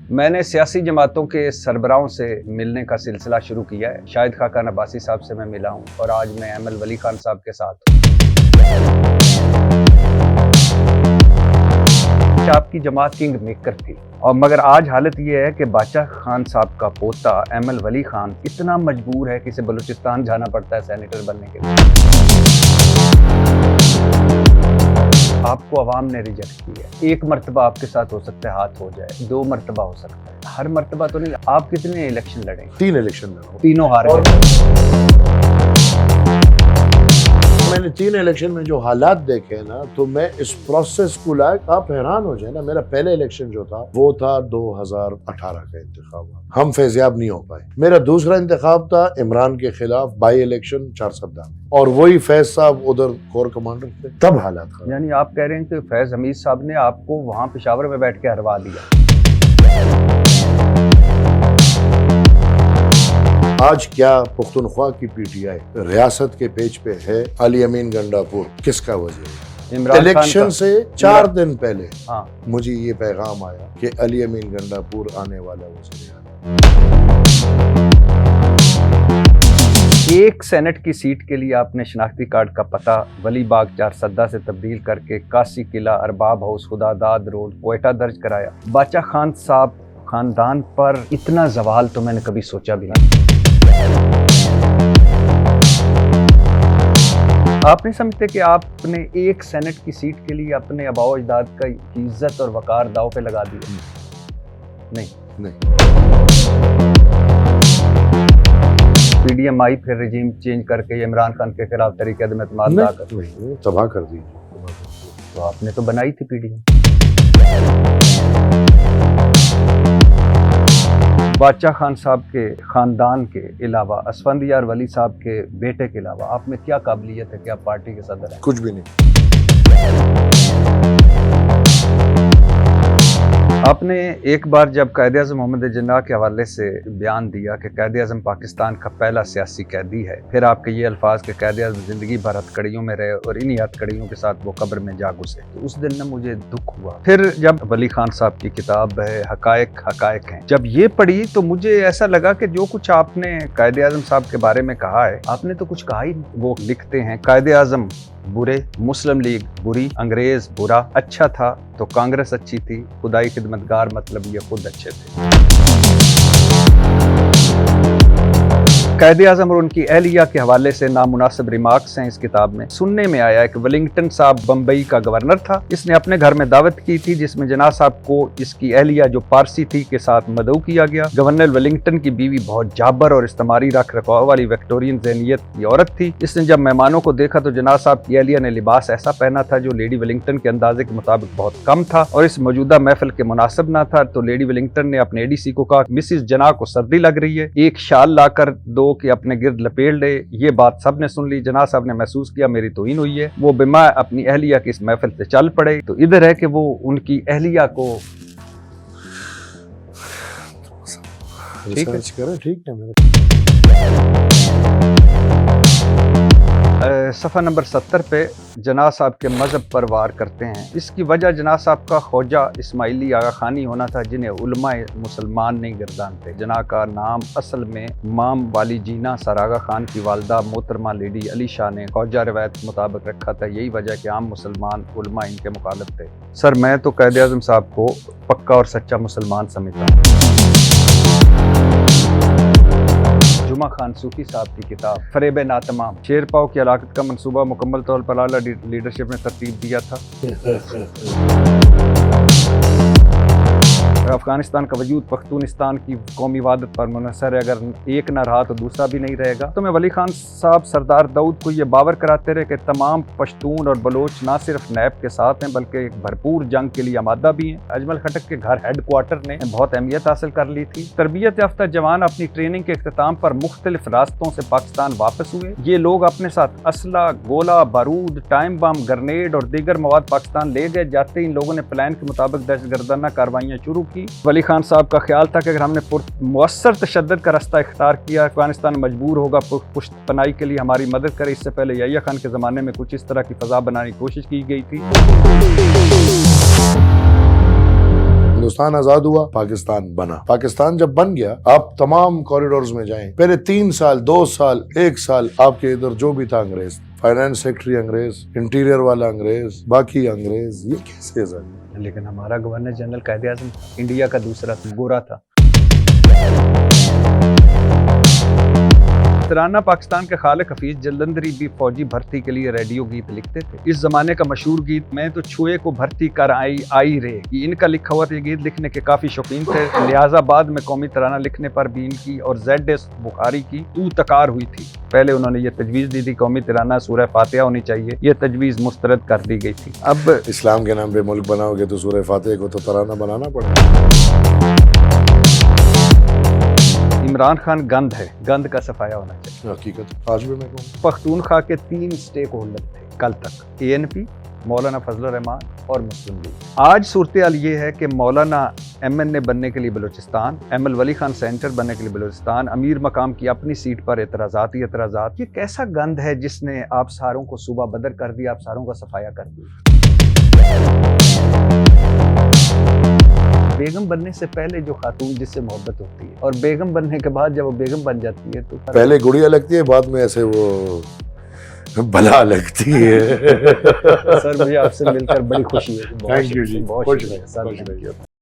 मैंने सियासी जमातों के सरबराहों से मिलने का सिलसिला शुरू किया है। शाहिद खाकान अब्बासी साहब से मैं मिला हूँ और आज मैं एमएल वली खान साहब के साथ हूँ। आपकी जमात किंग मेकर थी और मगर आज हालत यह है कि बादशाह खान साहब का पोता एमएल वली खान इतना मजबूर है कि इसे बलूचिस्तान जाना पड़ता है सेनेटर बनने के लिए। आपको अवाम ने रिजेक्ट किया है। एक मर्तबा आपके साथ हो सकता है हाथ हो जाए, 2 मर्तबा हो सकता है, हर मर्तबा तो नहीं। आप कितने इलेक्शन लड़ेंगे? 3 इलेक्शन लड़ा, तीनों हार गए। मैंने 3 इलेक्शन में जो हालात देखे ना, तो मैं इस प्रोसेस को लायक आप हैरान हो जाए ना। मेरा पहले इलेक्शन जो था वो था 2018 का इंतखाब, हम फैजियाब नहीं हो पाए। मेरा दूसरा इंतखाब था इमरान के खिलाफ बाई इलेक्शन 4 सद्दा में, और वही फैज साहब उधर कोर कमांडर थे, तब हालात खराब। यानी आप कह रहे हैं कि फैज हमीद साहब ने आपको वहां पेशावर में बैठ के हरवा दिया। आज क्या पुख्तनख्वा की पीटीआई रियासत के पेज पे है? अली अमीन गंडापुर किसका वजीर? इलेक्शन से 4 दिन पहले मुझे ये पैगाम आया कि अली अमीन गंडापुर आने वाला वजीर। एक सेनेट की सीट के लिए आपने शनाख्ती कार्ड का पता वली बाग 4 सद्दा से तब्दील करके कासी किला, अरबाब हाउस, खुदादाद रोड, क्वेटा दर्ज कराया। बादशाह खान साहब खानदान पर इतना जवाल तो मैंने कभी सोचा भी नहीं। आप नहीं समझते कि आपने एक सेनेट की सीट के लिए अपने आबाओ अजदाद का इज्जत और वकार दाव पे लगा दिया? नहीं। पीडीएम आई फिर रिजीम चेंज करके इमरान खान के खिलाफ तरीके अदम एतमाद ला कर तबाह कर दी। तो आपने तो बनाई थी पीडीएम। बादशाह खान साहब के खानदान के अलावा, असफंदियार वली साहब के बेटे के अलावा आप में क्या काबिलियत है कि आप पार्टी के सदर हैं? कुछ भी नहीं। आपने एक बार जब कायद-ए-आज़म मोहम्मद जिन्ना के हवाले से बयान दिया कि कायद-ए-आज़म पाकिस्तान का पहला सियासी कैदी है, फिर आपके ये अल्फाज कि कायद-ए-आज़म जिंदगी भर हथकड़ियों में रहे और इन्हीं हथकड़ियों के साथ वो कब्र में जा घुसे, तो उस दिन ना मुझे दुख हुआ। फिर जब वली खान साहब की किताब है हकायक हैं, जब ये पढ़ी तो मुझे ऐसा लगा कि जो कुछ आपने कायद-ए-आज़म साहब के बारे में कहा है, आपने तो कुछ कहा ही नहीं। वो लिखते हैं कायद-ए-आज़म बुरे, मुस्लिम लीग बुरी, अंग्रेज बुरा, अच्छा था तो कांग्रेस अच्छी थी, खुदाई खिदमतगार मतलब ये खुद अच्छे थे। कायद-ए-आज़म और उनकी अहलिया के हवाले से नामुनासिब रिमार्क्स हैं इस किताब में। सुनने में आया है कि वेलिंगटन साहब बम्बई का गवर्नर था, इसने अपने घर में दावत की थी जिसमें जना साहब को इसकी अहलिया जो पारसी थी के साथ मदऊ किया गया। गवर्नर वेलिंगटन की बीवी बहुत जाबर और इस्तेमारी रख रखाव वाली विक्टोरियन ज़हनियत की औरत थी। इसने जब मेहमानों को देखा तो जना साहब की अहलिया ने लिबास ऐसा पहना था जो लेडी वेलिंगटन के अंदाजे के मुताबिक बहुत कम था और इस मौजूदा महफिल के मुनासिब ना था। तो लेडी वेलिंगटन ने अपने एडीसी को कहा, मिसिस जना को सर्दी लग रही है, एक शाल लाकर दो कि अपने गिर्द लपेट ले। ये बात सब ने सुन ली। जना साहब ने महसूस किया मेरी तौहीन हुई है। वो बिमा अपनी अहलिया की इस महफिल से चल पड़े। तो इधर है कि वो उनकी अहलिया को ठीक है। सफ़ा नंबर 70 पे जना साहब के मज़हब पर वार करते हैं। इसकी वजह जना साहब का ख्वाजा इस्माइली आगा खानी होना था जिन्हें उलमाए मुसलमान नहीं गर्दानते। जना का नाम असल में माम वाली जीना सर आगा खान की वालदा मोहतरमा लेडी अली शाह ने ख्वाजा रवायत के मुताबिक रखा था। यही वजह कि आम मुसलमान उलमा इनके मुखालिफ थे। सर मैं तो कायद-ए-आज़म साहब को पक्का और सच्चा मुसलमान समझता हूँ। जुमा खान सूफी साहब की किताब फरेब नातमाम, शेर पाव की हलाकत का मंसूबा मुकम्मल तौर पर आला लीडरशिप ने तरतीब दिया था। अफगानिस्तान का वजूद पख्तूनिस्तान की कौमी वादत पर मुनहसर है। अगर एक न रहा तो दूसरा भी नहीं रहेगा। तो मैं वली खान साहब सरदार दाऊद को ये बावर कराते रहे कि तमाम पश्तून और बलोच ना सिर्फ नैब के साथ हैं बल्कि एक भरपूर जंग के लिए आमादा भी हैं। अजमल खटक के घर हेडक्वार्टर ने बहुत अहमियत हासिल कर ली थी। तरबियत याफ्ता जवान अपनी ट्रेनिंग के इख्तिताम पर मुख्तलिफ रास्तों से पाकिस्तान वापस हुए। ये लोग अपने साथ असला, गोला बारूद, टाइम बम, ग्रेनेड और दीगर मवाद पाकिस्तान ले गए। जाते इन लोगों ने प्लान के मुताबिक दहशतगर्दाना कार्रवाइयाँ शुरू की। वली खान साहब का ख्याल था कि अगर हमने मुअस्सर तशद्दुद का रास्ता इख्तियार किया, अफगानिस्तान मजबूर होगा पुष्ट पनाही के लिए हमारी मदद करे। इससे पहले याहिया खान के ज़माने में कुछ इस तरह की फ़ज़ा बनाने की कोशिश की गई थी। हिंदुस्तान आजाद हुआ, पाकिस्तान बना। पाकिस्तान जब बन गया, आप तमाम कॉरिडोर्स में जाएं, पहले 3 साल, 2 साल, 1 साल आपके इधर जो भी था अंग्रेज, फाइनेंस सेक्रेटरी अंग्रेज, इंटीरियर वाला अंग्रेज, बाकी अंग्रेज, ये कैसे सर? लेकिन हमारा गवर्नर जनरल कायदे आज़म इंडिया का दूसरा गोरा था। तराना पाकिस्तान के खालिक हफीज जलंधरी भी फौजी भर्ती के लिए रेडियो गीत लिखते थे। इस जमाने का मशहूर गीत मैं तो छुए को भर्ती कर आई रे, इनका लिखा हुआ ये गीत लिखने के काफी शौकीन थे, लिहाजा बाद में कौमी तराना लिखने पर भी इनकी और ZS बुखारी की तू तकार हुई थी। पहले उन्होंने ये तजवीज़ दी थी कौमी तराना सूरह फातिहा होनी चाहिए, ये तजवीज़ मुस्तरद कर दी गई थी। अब इस्लाम के नाम पे मुल्क बनाओगे तो सूरह फातिहा को तो तराना बनाना पड़ेगा। इमरान खान गंद है, गंद का सफाया होना चाहिए। हकीकत आज भी मैं कहूँ, पख्तूनख्वा के 3 स्टेक होल्डर थे कल तक, ANP, मौलाना फजल रहमान और मुस्लिम लीग। आज सूरत हाल ये है कि मौलाना MNA बनने के लिए बलूचिस्तान, ML वली खान सेंटर बनने के लिए बलूचिस्तान, अमीर मकाम की अपनी सीट पर एतराज़ात ही एतराज़ात। ये कैसा गंद है जिसने आप सारों को सूबा बदर कर दिया, आप सारों का सफाया कर दिया। बेगम बनने से पहले जो खातून जिससे मोहब्बत होती है और बेगम बनने के बाद जब वो बेगम बन जाती है तो पहले गुड़िया लगती है, बाद में ऐसे वो भला लगती है। सर मुझे आपसे मिलकर बड़ी खुशी है। थैंक यू जी, बहुत शुक्रिया सर।